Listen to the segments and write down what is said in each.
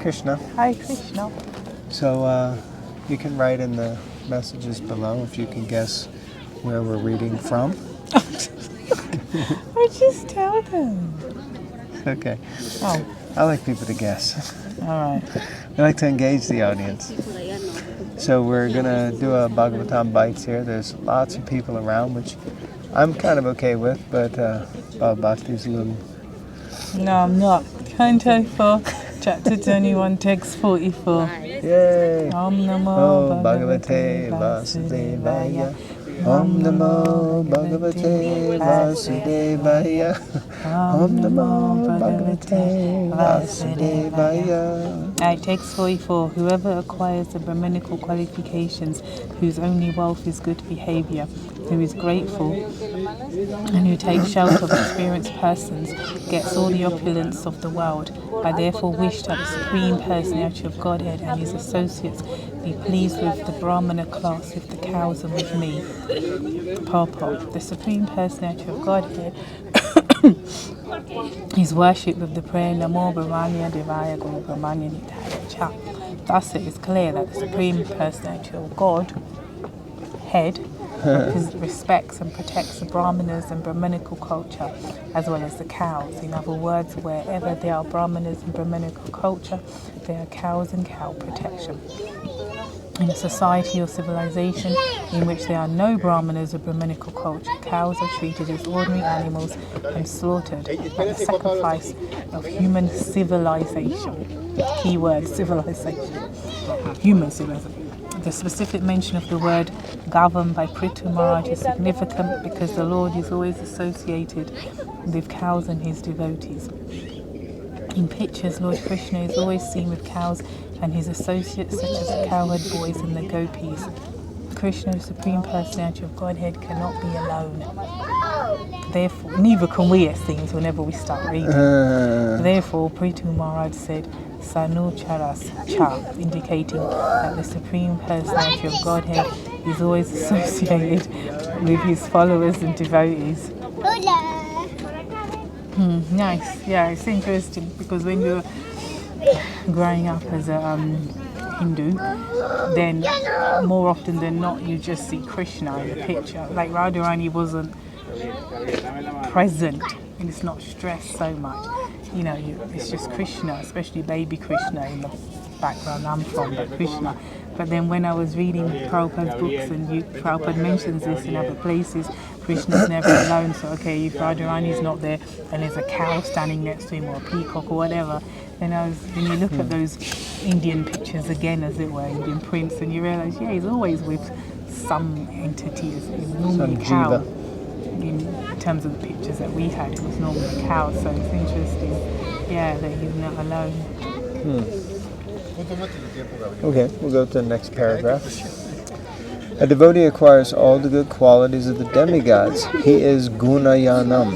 Krishna. Hare Krishna. So you can write in the messages below if you can guess where we're reading from. Or just tell them. Okay. Oh. I like people to guess. All right. I like to engage the audience. So we're going to do a Bhagavatam Bites here. There's lots of people around, which I'm kind of okay with, but Bhava Bhakti's a little... No, I'm not. Canto 4, chapter 21, text 44. Yay! Om Namo Oh, Bhagavate Bhagavate Vasudevaya. Vasudevaya. Om Namo Bhagavate Vasudevaya. Om Namo Bhagavate Vasudevaya. Alright, text 44. Whoever acquires the Brahminical qualifications, whose only wealth is good behavior, who is grateful, and who takes shelter of experienced persons, gets all the opulence of the world. I therefore wish that the Supreme Personality of Godhead and his associates be pleased with the Brahmana class, with the cows, and with me. Purport. The Supreme Personality of Godhead is worshipped with the prayer Namo Brahmanya Devaya Guru Brahmanya Nitai Cha. Thus it is clear that the Supreme Personality of God, head, respects and protects the Brahmanas and Brahminical culture, as well as the cows. In other words, wherever there are Brahmanas and Brahminical culture, there are cows and cow protection. In a society or civilization in which there are no Brahmanas or Brahminical culture, cows are treated as ordinary animals and slaughtered at the sacrifice of human civilization. Keyword, civilization. Human civilization. The specific mention of the word governed by Prithu Maharaj is significant because the Lord is always associated with cows and his devotees. In pictures, Lord Krishna is always seen with cows and his associates such as the cowherd boys and the gopis. Krishna, the Supreme Personality of Godhead, cannot be alone. Therefore, neither can we, it seems, whenever we start reading. Therefore, Prithu Maharaj said, Sanu Charas Cha, indicating that the Supreme Personality of Godhead is always associated with his followers and devotees. Nice. Yeah, it's interesting because when you're growing up as a Hindu, then more often than not you just see Krishna in the picture. Like Radharani wasn't present and it's not stressed so much. You know, it's just Krishna, especially baby Krishna in the background I'm from, but Krishna. But then when I was reading Prabhupada's books and Prabhupada mentions this in other places, Krishna's never alone. So okay, if Radharani's not there and there's a cow standing next to him or a peacock or whatever, then when you look at those Indian pictures again, as it were, Indian prints, and you realise, yeah, he's always with some entity, normally a cow. In terms of the pictures that we had, it was normally a cow, so it's interesting, yeah, that he's not alone. Okay, we'll go to the next paragraph. A devotee acquires all the good qualities of the demigods. He is Gunayanam,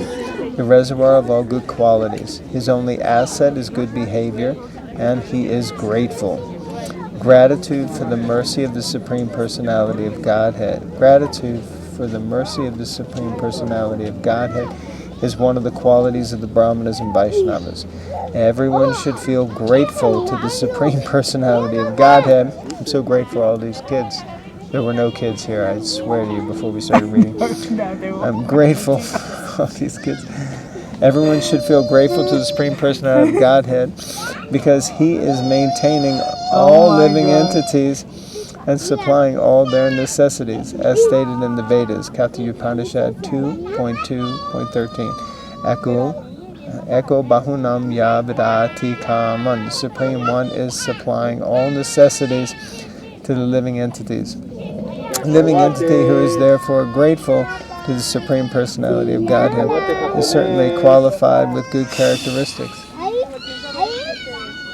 the reservoir of all good qualities. His only asset is good behavior, and he is grateful. Gratitude for the mercy of the Supreme Personality of Godhead. Gratitude for the mercy of the Supreme Personality of Godhead is one of the qualities of the Brahmanas and Vaishnavas. Everyone should feel grateful to the Supreme Personality of Godhead. I'm so grateful for all these kids. There were no kids here, I swear to you, before we started reading. I'm grateful for all these kids. Everyone should feel grateful to the Supreme Personality of Godhead because he is maintaining all living entities and supplying all their necessities, as stated in the Vedas, Katha Upanishad 2.2.13. Eko Bahunam Ya Vidati Kaman. The Supreme One is supplying all necessities to the living entities. A living entity who is therefore grateful to the Supreme Personality of Godhead is certainly qualified with good characteristics.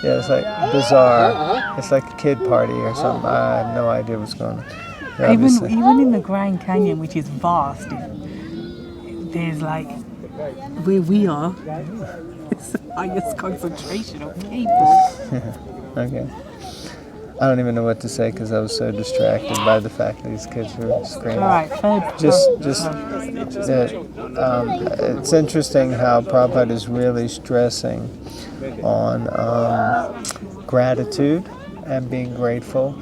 Yeah, it's like bizarre. It's like a kid party or something. I have no idea what's going on. Yeah, Even in the Grand Canyon, which is vast, there's like, where we are, it's the highest concentration of people. Okay. I don't even know what to say because I was so distracted by the fact that these kids were screaming. All right, it's interesting how Prabhupada is really stressing on gratitude and being grateful,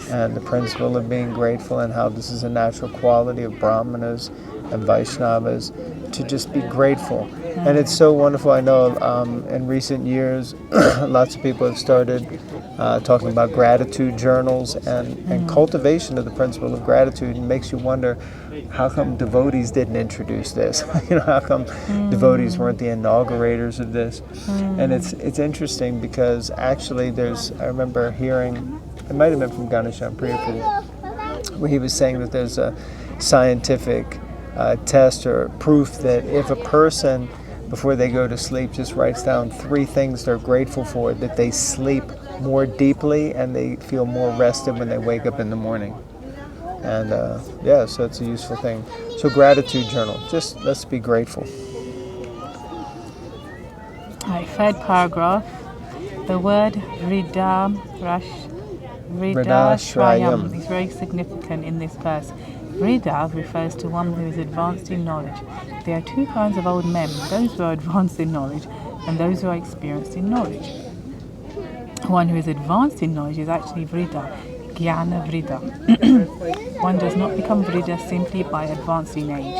and the principle of being grateful, and how this is a natural quality of Brahmanas and Vaishnavas to just be grateful. And it's so wonderful. I know in recent years, lots of people have started talking about gratitude journals and cultivation of the principle of gratitude. And makes you wonder, how come devotees didn't introduce this? How come devotees weren't the inaugurators of this? And it's interesting because actually I remember hearing, it might have been from Ganeshan Prabhu, where he was saying that there's a scientific test or proof that if a person, before they go to sleep, just writes down 3 things they're grateful for, that they sleep more deeply and they feel more rested when they wake up in the morning. And so it's a useful thing. So gratitude journal, just let's be grateful. Right, third paragraph. The word Vridashrayam is very significant in this verse. Vrida refers to one who is advanced in knowledge. There are 2 kinds of old men, those who are advanced in knowledge and those who are experienced in knowledge. One who is advanced in knowledge is actually Vrida, Jnana Vrida. One does not become Vrida simply by advancing age.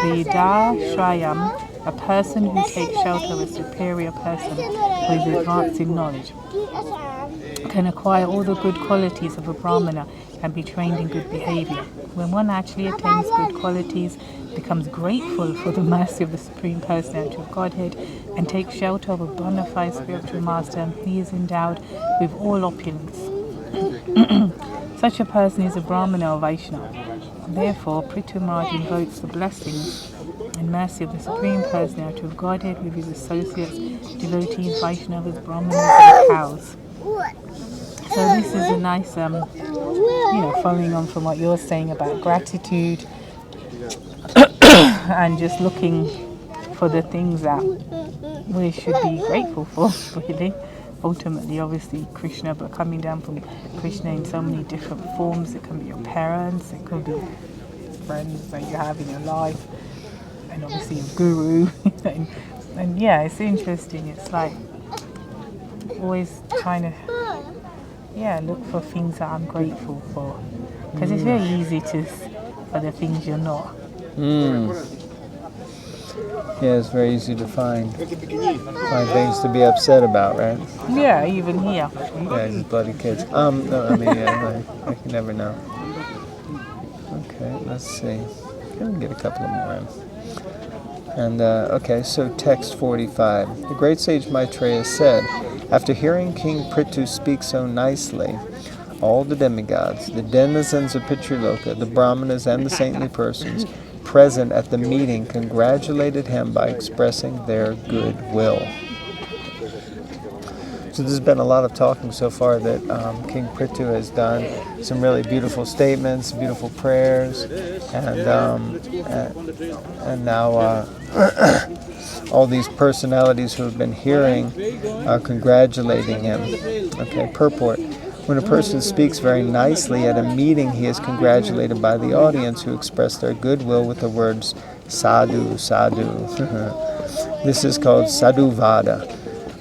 Vridashrayam, a person who takes shelter of a superior person who is advanced in knowledge, can acquire all the good qualities of a Brahmana and be trained in good behavior. When one actually attains good qualities, becomes grateful for the mercy of the Supreme Personality of Godhead, and takes shelter of a bona fide spiritual master, he is endowed with all opulence. Such a person is a Brahmana or Vaishnava. Therefore, Prithu Maharaj invokes the blessings and mercy of the Supreme Personality of Godhead with his associates, devotees, Vaishnavas, Brahmanas, and cows. So this is a nice, following on from what you're saying about gratitude and just looking for the things that we should be grateful for, really. Ultimately, obviously, Krishna, but coming down from Krishna in so many different forms. It can be your parents, it could be friends that you have in your life, and obviously your guru. and yeah, it's interesting. It's like always trying to look for things that I'm grateful for, because it's very easy for the things you're not. Yeah, it's very easy to find things to be upset about, right? Yeah, even here. Yeah, these bloody kids. I can never know. Okay, let's see. Can we get a couple of more in? And so text 45. The great sage Maitreya said, after hearing King Prithu speak so nicely, all the demigods, the denizens of Pitriloka, the brahmanas, and the saintly persons present at the meeting congratulated him by expressing their goodwill. So there's been a lot of talking so far that King Prithu has done some really beautiful statements, beautiful prayers, and now all these personalities who have been hearing are congratulating him. Okay, purport. When a person speaks very nicely at a meeting, he is congratulated by the audience who express their goodwill with the words sadhu, sadhu. This is called sadhuvada.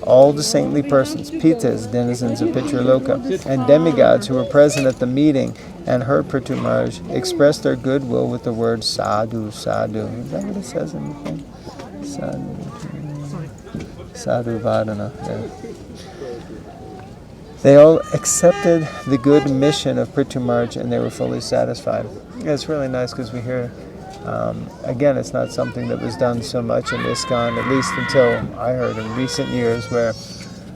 All the saintly persons, pitas, denizens of Pitriloka, and demigods who were present at the meeting and heard Prithu Maharaj expressed their goodwill with the words sadhu, sadhu. Is that what it says in the thing? Sadhuvadana. Yeah. They all accepted the good mission of Prithu Maharaj and they were fully satisfied. Yeah, it's really nice because we hear, again, it's not something that was done so much in ISKCON, at least until I heard in recent years, where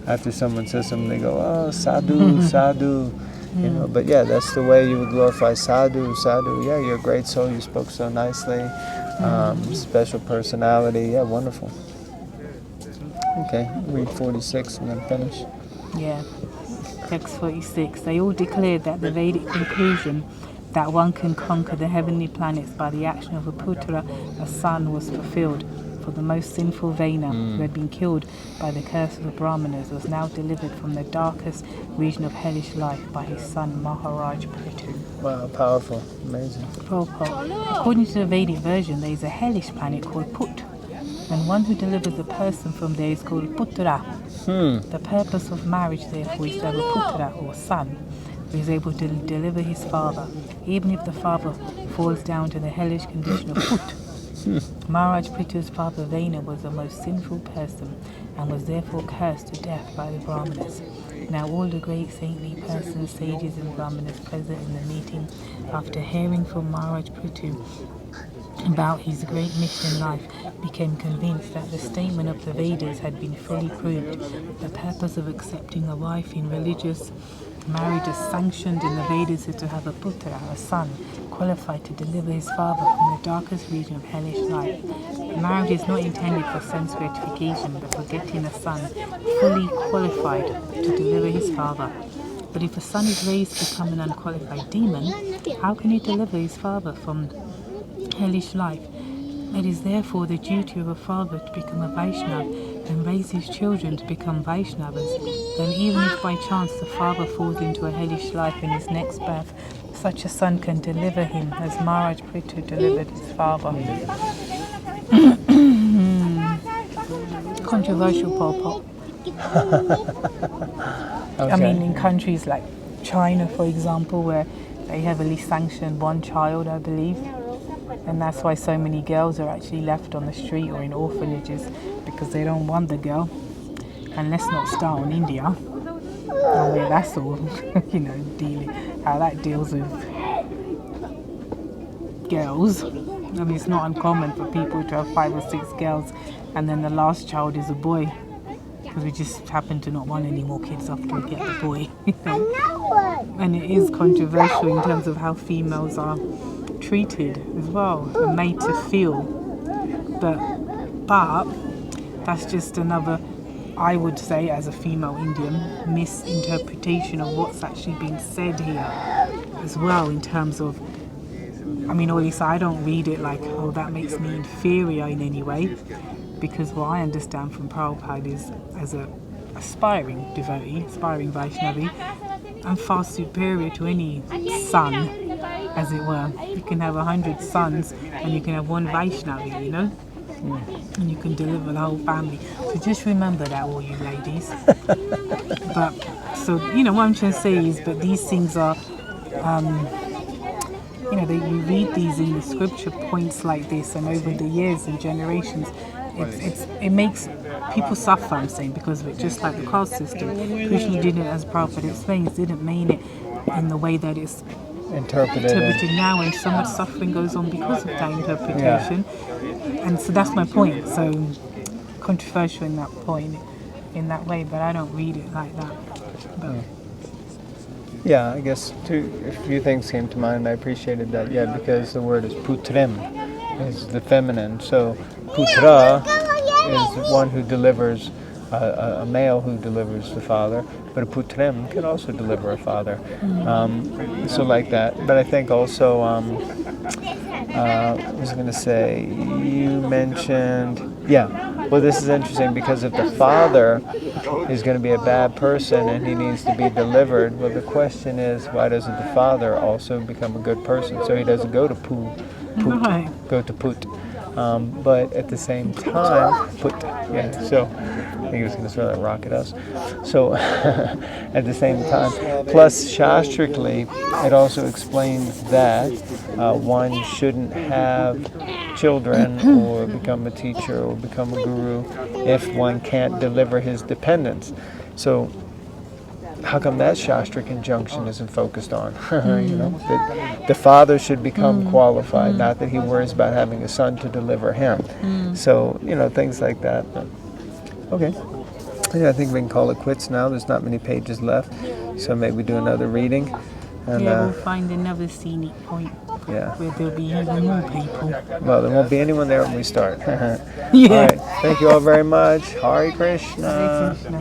after someone says something, they go, oh, sadhu, sadhu. But yeah, that's the way you would glorify sadhu, sadhu. Yeah, you're a great soul, you spoke so nicely. Special personality, yeah, wonderful. Okay, read 46 and then finish. Yeah. Text 46. They all declared that the Vedic conclusion that one can conquer the heavenly planets by the action of a putra, a son, was fulfilled. For the most sinful Vena, who had been killed by the curse of the Brahmanas, was now delivered from the darkest region of hellish life by his son Maharaj Prithu. Wow, powerful, amazing. According to the Vedic version, there is a hellish planet called Put. And one who delivers a person from there is called putra. The purpose of marriage, therefore, is to have a putra or son who is able to deliver his father, even if the father falls down to the hellish condition of put. Maharaj Prithu's father Vena was the most sinful person and was therefore cursed to death by the Brahmanas. Now all the great saintly persons, sages and Brahmanas present in the meeting, after hearing from Maharaj Prithu about his great mission in life, became convinced that the statement of the Vedas had been fully proved. The purpose of accepting a wife in religious marriage as sanctioned in the Vedas is to have a putra, a son, qualified to deliver his father from the darkest region of hellish life. Marriage is not intended for sense gratification, but for getting a son fully qualified to deliver his father. But if a son is raised to become an unqualified demon, how can he deliver his father from hellish life? It is therefore the duty of a father to become a Vaishnava and raise his children to become Vaishnavas. Then even if by chance the father falls into a hellish life in his next birth, such a son can deliver him as Maharaj Prithu delivered his father. Controversial purport. Okay. I mean, in countries like China, for example, where they heavily sanction one child, I believe, and that's why so many girls are actually left on the street or in orphanages, because they don't want the girl. And let's not start on India, where that's all, dealing, how that deals with girls. I mean, it's not uncommon for people to have 5 or 6 girls, and then the last child is a boy, because we just happen to not want any more kids after we get the boy. And it is controversial in terms of how females are treated as well, and made to feel. But that's just another, I would say, as a female Indian, misinterpretation of what's actually being said here as well, in terms of, I mean, or at least I don't read it like, oh, that makes me inferior in any way, because what I understand from Prabhupada is, as a aspiring devotee, aspiring Vaishnavi, I'm far superior to any son, as it were. You can have 100 sons and you can have one Vaishnavi, and you can deliver the whole family. So just remember that, all you ladies. But so what I'm trying to say is, but these things are you read these in the scripture points like this, and over the years and generations, it makes people suffer, I'm saying, because of it, just like the caste system. Krishna didn't, as Prabhupada explains, didn't mean it in the way that it's interpreted now, and so much suffering goes on because of that interpretation. And so that's my point. So controversial in that point, in that way, but I don't read it like that. But yeah, I guess a few things came to mind. I appreciated that. Yeah, because the word is putrem, is the feminine. So putra is one who delivers, a male who delivers the father, but a putrem can also deliver a father. So like that. But I think also, I was going to say, you mentioned, well, this is interesting, because if the father is going to be a bad person and he needs to be delivered, well, the question is, why doesn't the father also become a good person? So he doesn't go to go to put. But at the same time, so I think he was going to throw that rock at us. So at the same time, plus shastrically, it also explains that one shouldn't have children or become a teacher or become a guru if one can't deliver his dependents. So how come that shastric injunction isn't focused on? That the father should become qualified, not that he worries about having a son to deliver him. So, things like that. But, okay. I think we can call it quits now. There's not many pages left. So maybe do another reading. And, we'll find another scenic point where there'll be even more people. Well, there won't be anyone there when we start. Yeah. All right. Thank you all very much. Hare Krishna. Hare Krishna.